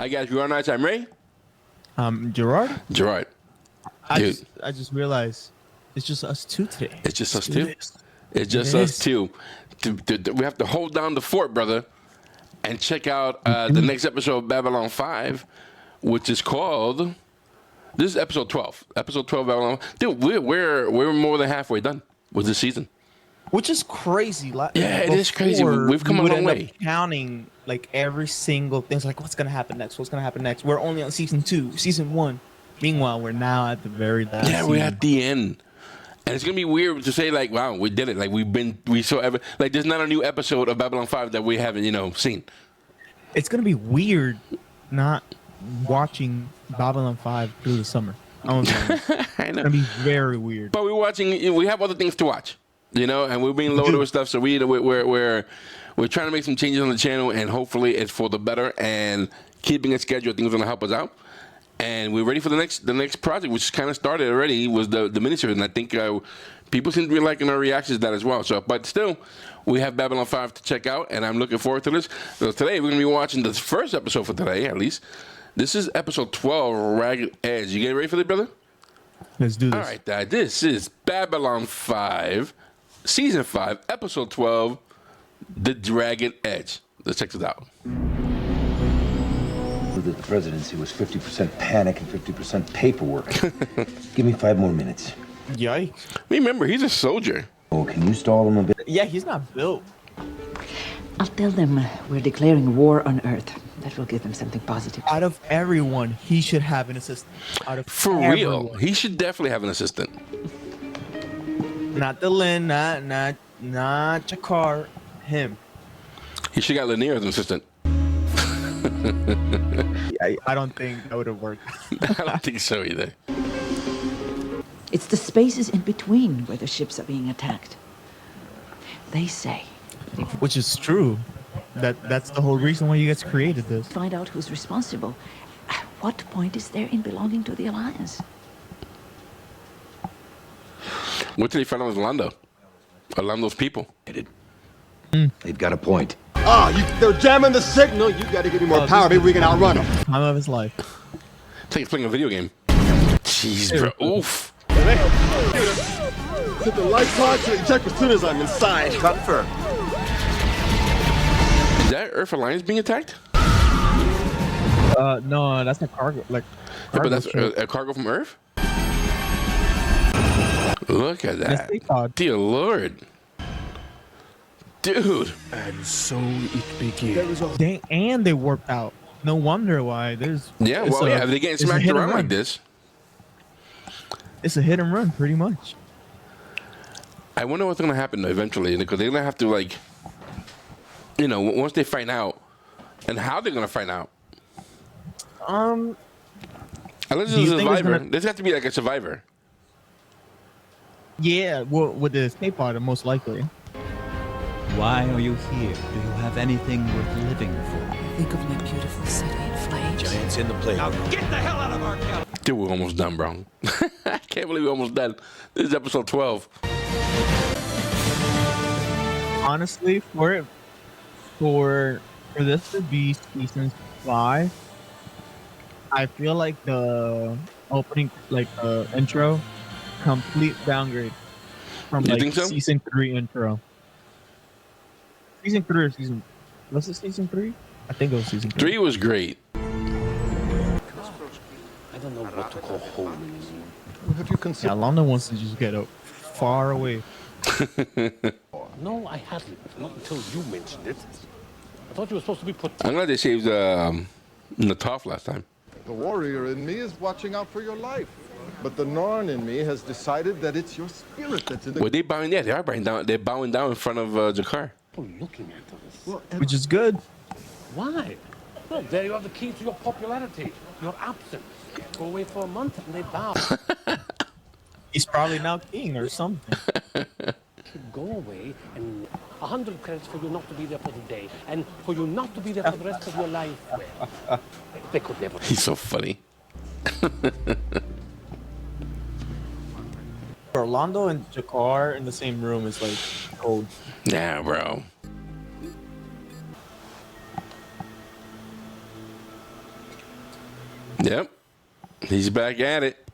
Hi guys, we're on our time, Ray. Gerard. Gerard. I just realized it's just us two today. It's just us two. It's just us two. We have to hold down the fort, brother, and check out the next episode of Babylon 5, which is called. This is episode 12. Episode 12, Babylon. Dude, we're more than halfway done with this season. Which is crazy. Yeah, it is crazy. We've come a long way. Counting like every single thing. It's like, what's gonna happen next? What's gonna happen next? We're only on season 2, season 1. Meanwhile, we're now at the very last. Yeah, we're at the end, and it's gonna be weird to say like, wow, we did it. Like we saw like there's not a new episode of Babylon 5 that we haven't seen. It's gonna be weird not watching Babylon 5 through the summer. I know. It's gonna be very weird. But we're watching. We have other things to watch. And we're being loaded with stuff, so we're trying to make some changes on the channel, and hopefully it's for the better. And keeping a schedule, I think, is going to help us out. And we're ready for the next project, which kind of started already, was the miniseries, and I think people seem to be liking our reactions to that as well. So, but still, we have Babylon 5 to check out, and I'm looking forward to this. So today we're going to be watching the first episode for today, at least. This is episode 12, Ragged Edge. You getting ready for this, brother? Let's do this. All right, this is Babylon 5. Season 5, Episode 12, The Dragon Edge. Let's check this out. The presidency was 50% panic and 50% paperwork. Give me 5 more minutes. Yikes. Remember, he's a soldier. Oh, can you stall him a bit? Yeah, he's not built. I'll tell them we're declaring war on Earth. That will give them something positive. Out of everyone, he should have an assistant. For real, he should definitely have an assistant. Not the Lynn, not Jakar, him. He should have got Lanier as an assistant. I don't think that would have worked. I don't think so either. It's the spaces in between where the ships are being attacked. They say. Which is true. That's the whole reason why you guys created this. Find out who's responsible. What point is there in belonging to the Alliance? What did he find out with Orlando? Orlando's people. They've got a point. They're jamming the signal. You got to give me more power. Maybe we can outrun them. Time of his life. It's like he's playing a video game. Jeez, bro. Oof. Hit the lights on to eject as soon as I'm inside. Confirm. Is that Earth Alliance being attacked? No, that's a cargo. Like, Yeah, but that's a cargo from Earth? Look at that. Dear Lord. Dude. And so it begins. And they warped out. No wonder why. If they're getting smacked around like this. It's a hit and run, pretty much. I wonder what's going to happen, though, eventually. Because they're going to have to, like, once they find out, and how they're going to find out. Unless it's a survivor. There's got to be, like, a survivor. Yeah, well, with the escape pod, most likely. Why are you here? Do you have anything worth living for? Think of my beautiful city in flames. Giants in the plane. Now get the hell out of our galaxy. Dude, we're almost done, bro. I can't believe we're almost done. This is episode 12. Honestly, for this to be season 5, I feel like the opening, like intro, complete downgrade from like season 3 intro. Season 3 or season? Was it season 3? I think it was season 3. 3 was great. I don't know what to call home anymore. What have you considered? Yeah, London wants to just get far away. No, I hadn't. Not until you mentioned it. I thought you were supposed to be put. I'm glad they saved Nataf last time. The warrior in me is watching out for your life. But the Narn in me has decided that it's your spirit that's in the... Well, they bowing down. They're bowing down in front of Jakar. Oh, looking at us. Well, Which is good. Why? Well, there you have the key to your popularity. Your absence. Go away for a month and they bow. He's probably now king or something. Go away and 100 credits for you not to be there for the day and for you not to be there for the rest of your life. They could never. He's so funny. Orlando and Jakar in the same room is like cold. Yeah, bro. Yep. He's back at it.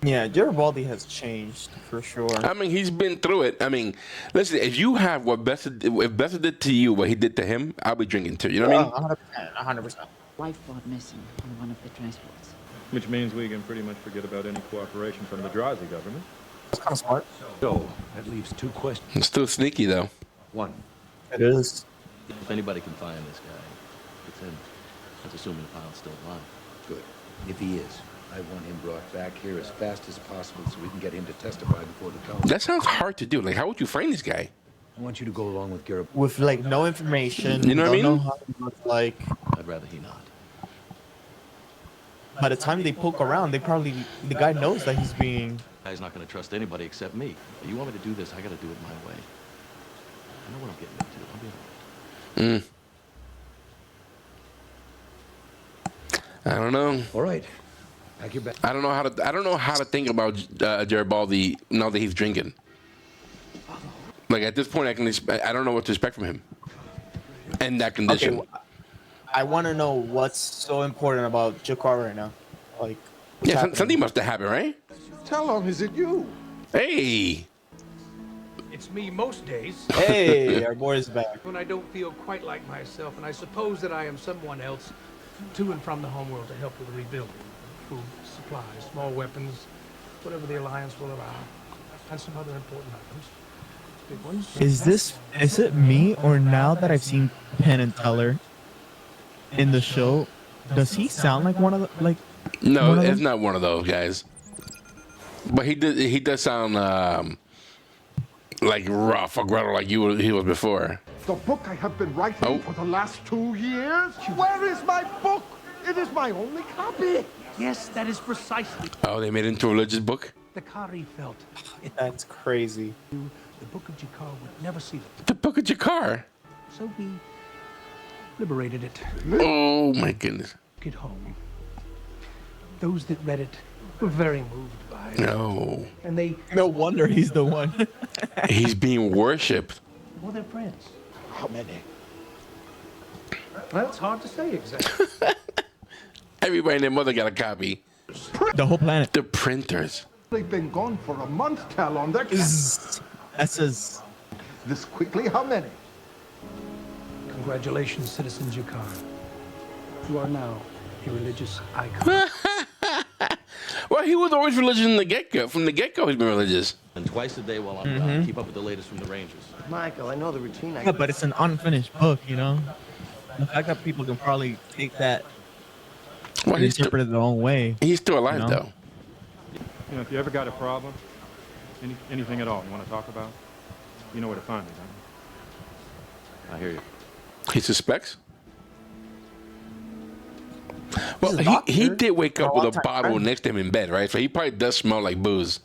Yeah, Garibaldi has changed for sure. I mean, he's been through it. I mean, listen, if you have what if Besser did to you what he did to him, I'll be drinking too. You know what I mean? 100%. Wife bought missing on one of the transports. Which means we can pretty much forget about any cooperation from the Drazi government. That's kind of smart. So, that leaves 2 questions. It's still sneaky, though. One. It is. If anybody can find this guy, it's him. That's assuming the pilot's still alive. Good. If he is, I want him brought back here as fast as possible so we can get him to testify before the council. That sounds hard to do. Like, how would you frame this guy? I want you to go along with Garibaldi. With like no information. You know what I mean? Don't know how he looks like. I'd rather he not. By the time they poke around, the guy knows that he's being. Guy's not going to trust anybody except me. If you want me to do this, I got to do it my way. I know what I'm getting into. I'll be all right. I don't know. All right. Pack your bag. I don't know how to think about Garibaldi now that he's drinking. Like at this point, I don't know what to expect from him. In that condition. Okay, I want to know what's so important about Jakar right now. Like. Yeah, something must have happened, right? Tell him, is it you? Hey. It's me most days. Hey, our boy is back. When I don't feel quite like myself, and I suppose that I am someone else to and from the homeworld to help with the rebuilding. Food, supplies, small weapons, whatever the Alliance will allow, and some other important items. Big ones. Is it me, or now that I've seen Penn and Teller in the show, does he sound like one of the, like? No, it's not one of those guys. But he does sound like rough or gruff like he was before. The book I have been writing for the last 2 years? Where is my book? It is my only copy. Yes, that is precisely. Oh, they made it into a religious book? The Kari felt. That's crazy. The Book of Jakar would never see it. The Book of Jakar? So we liberated it. Oh, my goodness. Took it home. Those that read it were very moved by it. No. And they... No wonder he's the one. He's being worshipped. Well, they're friends. How many? Well, it's hard to say exactly. Everybody and their mother got a copy. The whole planet. The printers. They've been gone for a month, Talon. That says. This quickly, how many? Congratulations, Citizen Jakar. You are now a religious icon. Well, he was always religious from the get-go. From the get-go, he's been religious. And twice a day while I'm gone, keep up with the latest from the Rangers. Michael, I know the routine. Yeah, but it's an unfinished book, you know? The fact that people can probably take that and interpret it their own way. He's still alive, though. You know, if you ever got a problem, anything at all you want to talk about, you know where to find me, don't you? I hear you. He suspects? Well, he did wake up with a bottle next to him in bed, right? So he probably does smell like booze.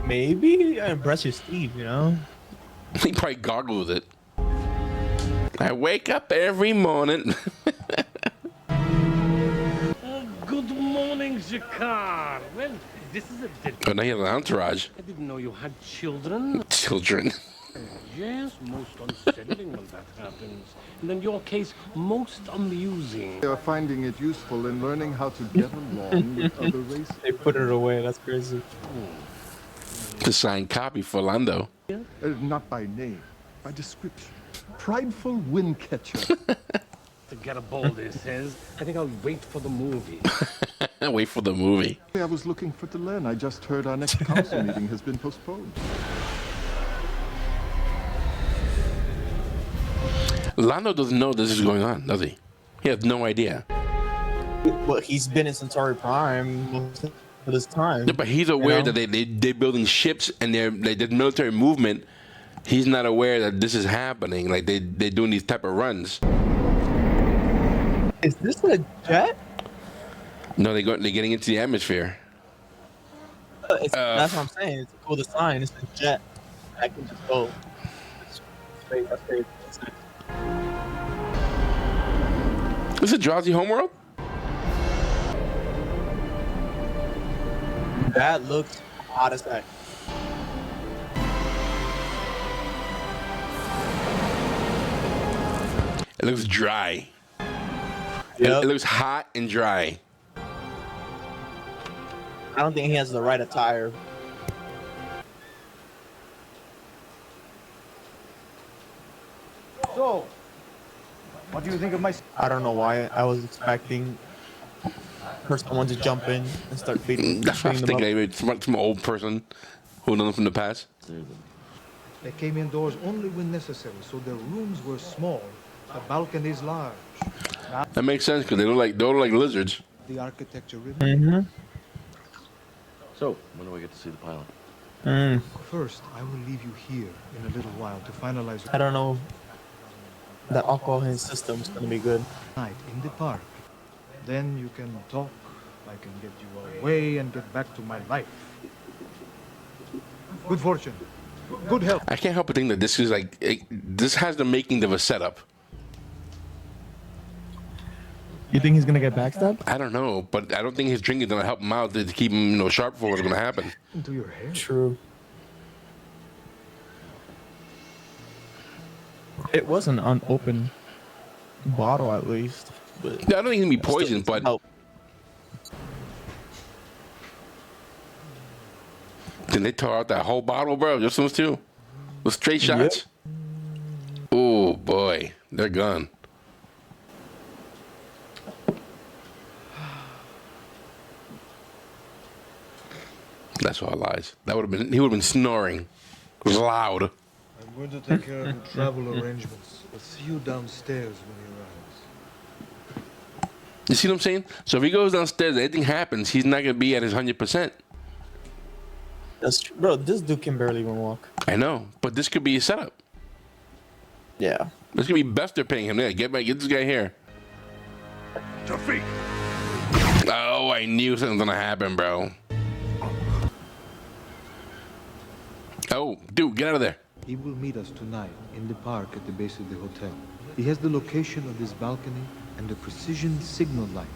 Maybe and brush his teeth, you know? He probably gargled it. I wake up every morning. Good morning, Jakar. Well, this is a Oh, now he has an entourage. I didn't know you had children. Children. Yes, most unsettling when that happens. And in your case, most amusing. They are finding it useful in learning how to get along with other races. They put it away. That's crazy. To sign copy for Lando. Not by name, by description. Prideful wind catcher. To Garibaldi says, I think I'll wait for the movie. Wait for the movie. I was looking for Delenn. I just heard our next council meeting has been postponed. Lando doesn't know this is going on, does he? He has no idea. Well, he's been in Centauri Prime most of this time. Yeah, but he's aware that they're building ships and they're military movement. He's not aware that this is happening. Like they're doing these type of runs. Is this a jet? No, they're getting into the atmosphere. That's what I'm saying. It's a cool design. It's a jet. I can just go. That's crazy. Is it Drazi homeworld? That looks hot as heck. It looks dry. Yep. It looks hot and dry. I don't think he has the right attire. So, what do you think of my... I don't know why I was expecting someone to jump in and start beating. That's what I was them thinking. up. Maybe some old person who knows from the past. They came indoors only when necessary, so their rooms were small, the balconies large. That makes sense because they look like lizards. The architecture Mm-hmm. So, when do we get to see the pilot? First, I will leave you here in a little while to finalize. I don't know. That alcohol in his system's gonna be good. Night in the park. Then you can talk. I can get you away and get back to my life. Good fortune. Good health. I can't help but think that this is like this has the making of a setup. You think he's gonna get backstabbed? I don't know, but I don't think his drinking is gonna help him out to keep him, sharp for what's gonna happen. Into your hair. True. It was an unopened bottle, at least. But Yeah, I don't think he's gonna be poisoned, but help. then they tore out that whole bottle, bro. Just those two, with straight shots. Oh boy, they're gone. That's all lies. That would have been. He would have been snoring. It was loud. I'm going to take care of the travel arrangements. I'll see you downstairs when he arrives. You see what I'm saying? So if he goes downstairs, anything happens, he's not gonna be at his 100%. That's true. Bro, this dude can barely even walk. I know, but this could be a setup. Yeah. This could be Bester paying him. Yeah, get this guy here. Oh, I knew something was gonna happen, bro. Oh, dude, get out of there. He will meet us tonight in the park at the base of the hotel. He has the location of this balcony and a precision signal light.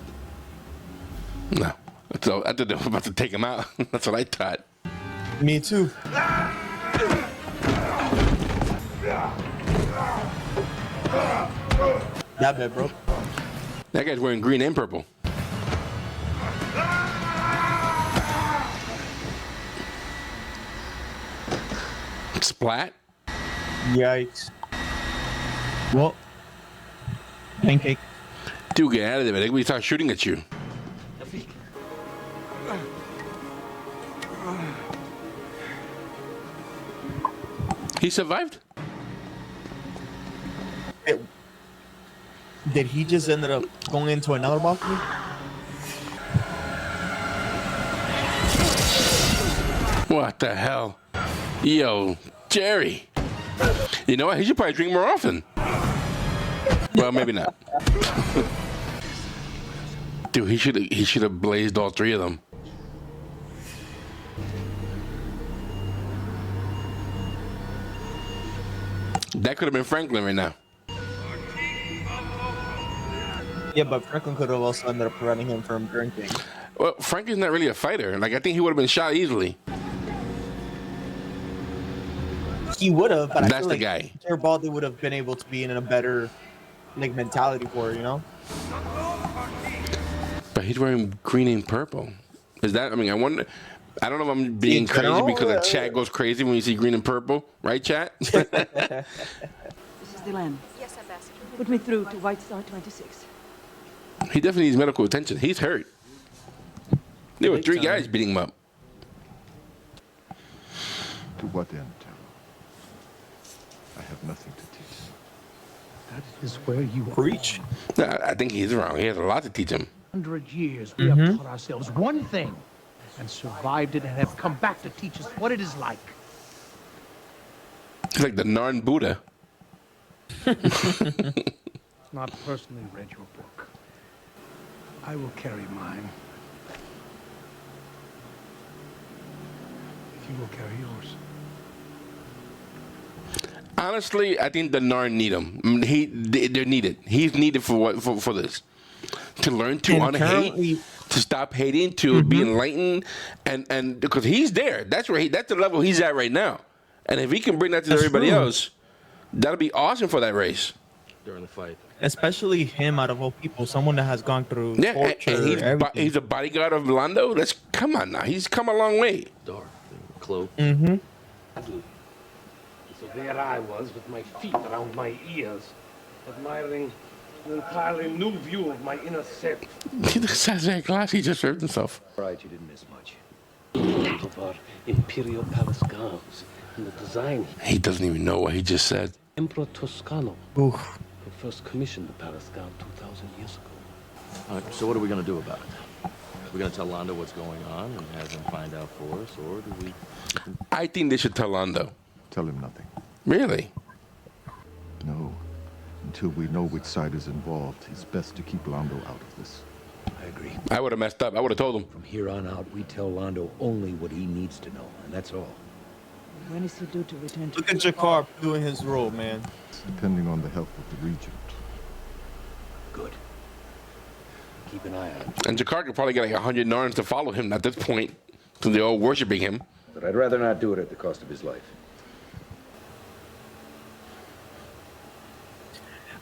No, so I thought they were about to take him out. That's what I thought. Me too. That bad, bro. That guy's wearing green and purple. Splat. Yikes. Well, pancake. Dude, get out of there, man. They start shooting at you. He survived? Did he just ended up going into another balcony? What the hell? Yo, Jerry. You know what? He should probably drink more often. Well, maybe not. Dude, he should have blazed all three of them. That could have been Franklin right now. Yeah, but Franklin could have also ended up preventing him from drinking. Well, Franklin's not really a fighter. Like, I think he would have been shot easily. He would have, but I That's feel the like guy. Garibaldi would have been able to be in a better mentality for it, you know? But he's wearing green and purple. Is that, I mean, I wonder, I don't know if I'm being crazy because the chat goes crazy when you see green and purple. Right, chat? This is Delenn. Yes, Ambassador. Put me through to White Star 26. He definitely needs medical attention. He's hurt. There were 3 guys beating him up. To what end, Terror? I have nothing to teach. That is where you preach. Nah, I think he's wrong. He has a lot to teach him. 100 years we have taught ourselves one thing and survived it and have come back to teach us what it is like. He's like the Narn Buddha. Not personally read your book. I will carry mine. If you will carry yours. Honestly, I think the Narn need him. I mean, they're needed. He's needed for what? For this, to learn to unhate, to stop hating, to be enlightened, and because he's there. That's where that's the level he's at right now. And if he can bring that to everybody else, that'll be awesome for that race. During the fight, especially him out of all people, someone that has gone through torture, and he's a bodyguard of Lando. Come on now, he's come a long way. Dark, cloak. Mm-hmm. So there I was with my feet around my ears, admiring an entirely new view of my inner self. He looks at that glass. He just served himself. Right, you didn't miss much. Of our imperial palace gowns and the design. He doesn't even know what he just said. Emperor Toscano, who first commissioned the palace gown 2,000 years ago. All right, so what are we going to do about it? We're going to tell Lando what's going on and have him find out for us, or do we... I think they should tell Lando. Tell him nothing. Really? No. Until we know which side is involved, it's best to keep Lando out of this. I agree. I would have messed up. I would have told him. From here on out, we tell Lando only what he needs to know, and that's all. When is he due to return to... Look at Gerard doing his role, man. It's depending on the health of the regent. Good. Keep an eye on him. And Gerard could probably get like 100 Narns to follow him at this point, because they're all worshiping him. But I'd rather not do it at the cost of his life.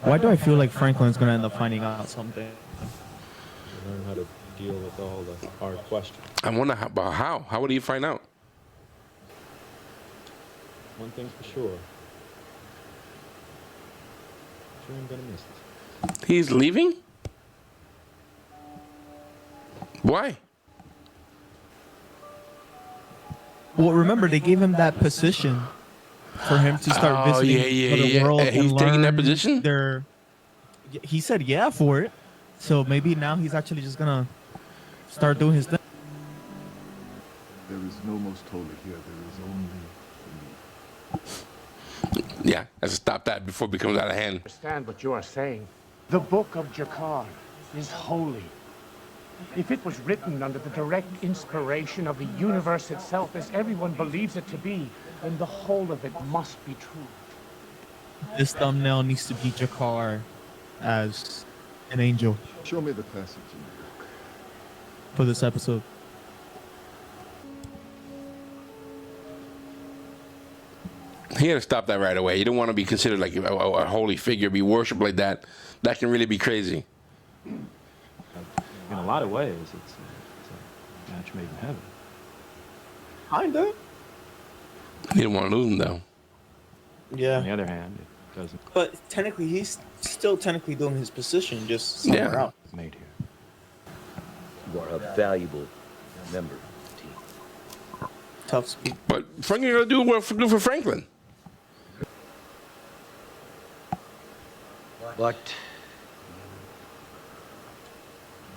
Why do I feel like Franklin's gonna end up finding out something? Learn how to deal with all the hard questions. I wonder how. How would he find out? One thing's for sure. Sure I'm gonna miss this. He's leaving? Why? Well, remember they gave him that position for him to start visiting the world. And he's taking that position? He said yeah for it. So maybe now he's actually just gonna start doing his thing. There is no most holy here. There is only me. Yeah, let's stop that before it becomes out of hand. Understand what you are saying. The book of Gerard is holy. If it was written under the direct inspiration of the universe itself, as everyone believes it to be, then the whole of it must be true. This thumbnail needs to be Gerard as an angel. Show me the passage in the book. For this episode. He had to stop that right away. You don't want to be considered like a holy figure, be worshipped like that. That can really be crazy. In a lot of ways, it's a match made in heaven. Kinda. You don't want to lose him, though. Yeah. On the other hand, it doesn't. But technically, he's still technically doing his position, just somewhere else. Made here. You are a valuable member of the team. Tough speak. But Franklin got to do what for Franklin. But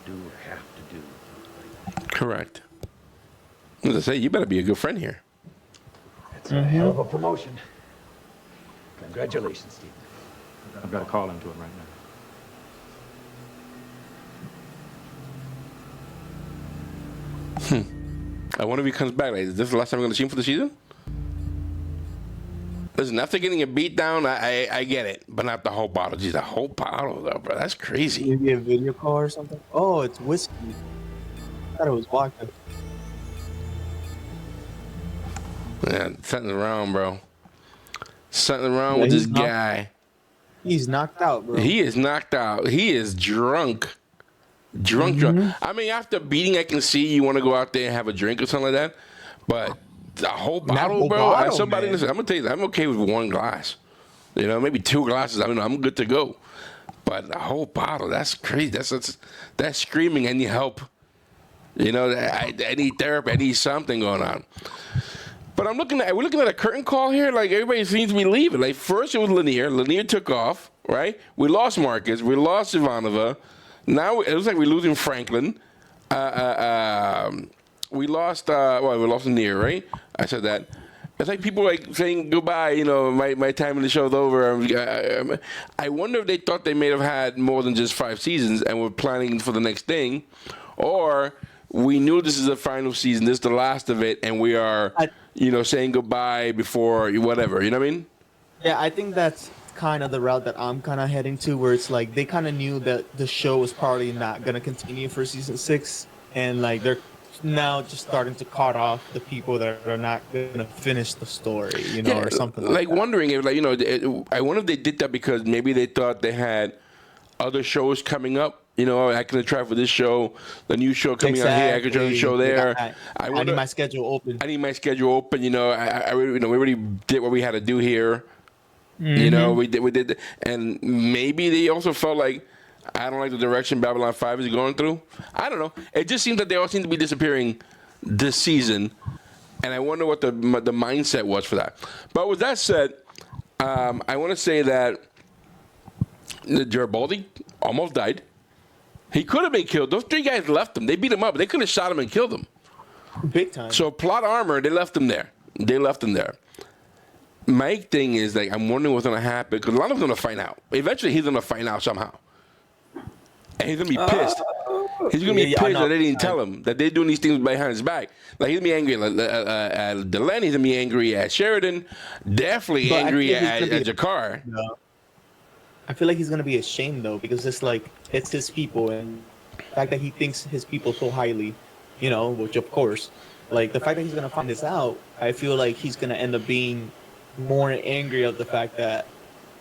you do have to do. Correct. As I say, you better be a good friend here. It's a hell of a promotion. Congratulations, Steve. I've got to call into it right now. I wonder if he comes back. Like, is this the last time we're going to see him for the season? Listen, after getting a beat down, I get it, but not the whole bottle. Geez, the whole bottle, though, bro. That's crazy. Maybe a video call or something. Oh, it's whiskey. I thought it was vodka. Yeah, something's wrong, bro. Something wrong with this guy. He's knocked out, bro. He is knocked out. He is drunk. Drunk. I mean, after beating, I can see you want to go out there and have a drink or something like that. But the whole bottle, bro. Somebody, listen, I'm gonna tell you, I'm okay with one glass. You know, maybe 2 glasses. I mean, I'm good to go. But the whole bottle, that's crazy. That's screaming. I need help. You know, I need therapy. I need something going on. But we're looking at a curtain call here. Like, everybody seems to be leaving. Like, first it was Lanier. Lanier took off, right? We lost Marcus. We lost Ivanova. Now it looks like we're losing Franklin. We lost Lanier, right? I said that. It's like people like saying goodbye. You know, my time in the show is over. I wonder if they thought they may have had more than just 5 seasons and were planning for the next thing, or we knew this is the final season. This is the last of it, and we are, saying goodbye before whatever. You know what I mean? Yeah, I think that's kind of the route that I'm kind of heading to, where it's like they kind of knew that the show was probably not going to continue for season 6, and like they're now just starting to cut off the people that are not going to finish the story, or something like that. Wondering if, I wonder if they did that because maybe they thought they had other shows coming up. You know, I can try for this show, the new show coming out here. I can try the show there. I need my schedule open. I need my schedule open. You know, I really, you know, we already did what we had to do here. You know, we did, and maybe they also felt like I don't like the direction Babylon 5 is going through. I don't know. It just seems that they all seem to be disappearing this season, and I wonder what the mindset was for that. But with that said, I want to say that the Garibaldi almost died. He could have been killed. Those 3 guys left him. They beat him up. They could have shot him and killed him. Big time. So plot armor, they left him there. My thing is, like, I'm wondering what's going to happen, because Lando's going to find out. Eventually, he's going to find out somehow. And he's going to be pissed. He's going to be pissed that they didn't tell him, that they're doing these things behind his back. Like, he's going to be angry at Delaney. He's going to be angry at Sheridan. Definitely angry at Jakar. No. I feel like he's going to be ashamed, though, because it's like, it's his people, and the fact that he thinks his people so highly, you know, which of course, like, the fact that he's going to find this out, I feel like he's going to end up being more angry of the fact that,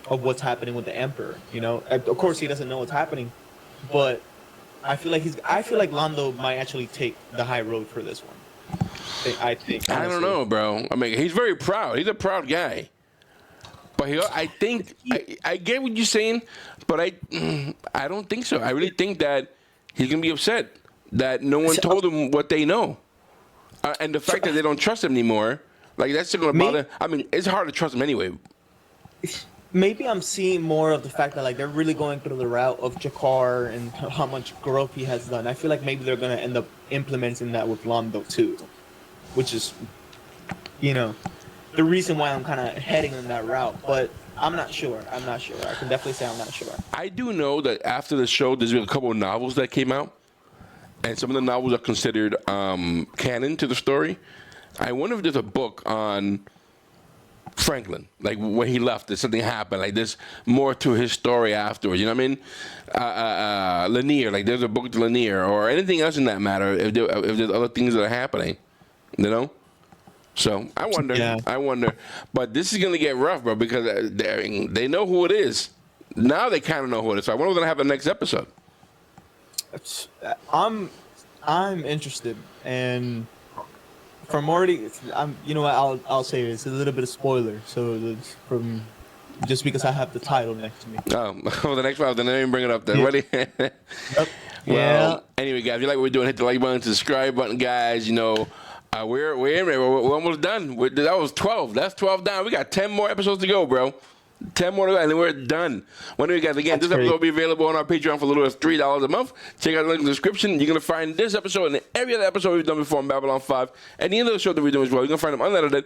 of what's happening with the Emperor, you know? Of course, he doesn't know what's happening, but I feel like Lando might actually take the high road for this one. I think. Honestly. I don't know, bro. I mean, he's very proud. He's a proud guy. But I think I get what you're saying, but I don't think so. I really think that he's gonna be upset that no one told him what they know, and the fact that they don't trust him anymore. Like, that's still gonna bother. I mean, it's hard to trust him anyway. Maybe I'm seeing more of the fact that, like, they're really going through the route of Jakar and how much growth he has done. I feel like maybe they're gonna end up implementing that with Lando too, which is, you know, the reason why I'm kind of heading in that route. But I'm not sure. I can definitely say I'm not sure. I do know that after the show, there's been a couple of novels that came out, and some of the novels are considered canon to the story. I wonder if there's a book on Franklin, like when he left, that something happened, like there's more to his story afterwards. You know what I mean? Lanier, like there's a book to Lanier, or anything else in that matter. If there's other things that are happening, you know. So I wonder. But this is gonna get rough, bro, because they know who it is. Now they kind of know who it is. So I wonder what's gonna happen next episode. I'm interested, and from already, you know what, I'll say it's a little bit of spoiler. So it's from just because I have the title next to me. Oh, the next one, then I didn't bring it up. Then yeah. Ready? Yep. Well, anyway, guys, if you like what we're doing, hit the like button, subscribe button, guys. You know. We're almost done. That was 12. That's 12 down. We got 10 more episodes to go, bro. 10 more to go, and then we're done. When do you guys, again, this episode will be available on our Patreon for as little as $3 a month. Check out the link in the description. You're going to find this episode and every other episode we've done before on Babylon 5 and the other show that we're doing as well. You're going to find them unedited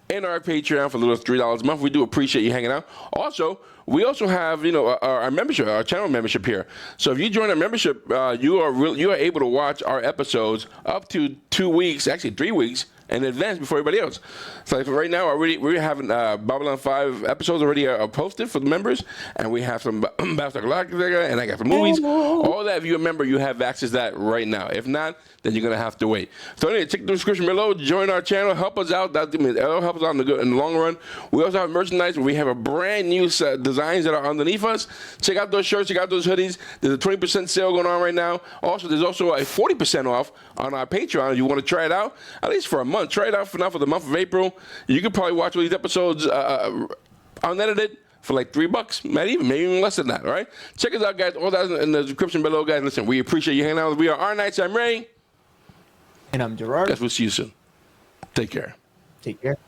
in our Patreon for as little as $3 a month. We do appreciate you hanging out. Also, we also have, you know, our membership, our channel membership here. So if you join our membership, you are able to watch our episodes up to 2 weeks, actually 3 weeks, in advance before everybody else. So like right now, we're having Babylon 5 episodes already posted for the members, and we have some Battlestar Galactica, and I got some movies. All that, if you're a member, you have access to that right now. If not, then you're gonna have to wait. So anyway, check the description below. Join our channel. Help us out. That'll help us out in the long run. We also have merchandise where we have a brand new set designs that are underneath us. Check out those shirts. Check out those hoodies. There's a 20% sale going on right now. Also, there's also a 40% off on our Patreon. If you want to try it out, at least for a month. Try it out for now for the month of April. You can probably watch all these episodes unedited for like $3, maybe even less than that. All right, check us out, guys. All that in the description below, guys. Listen, we appreciate you hanging out. We are Our Nights. I'm Ray, and I'm Gerard. Guys, we'll see you soon. Take care. Take care.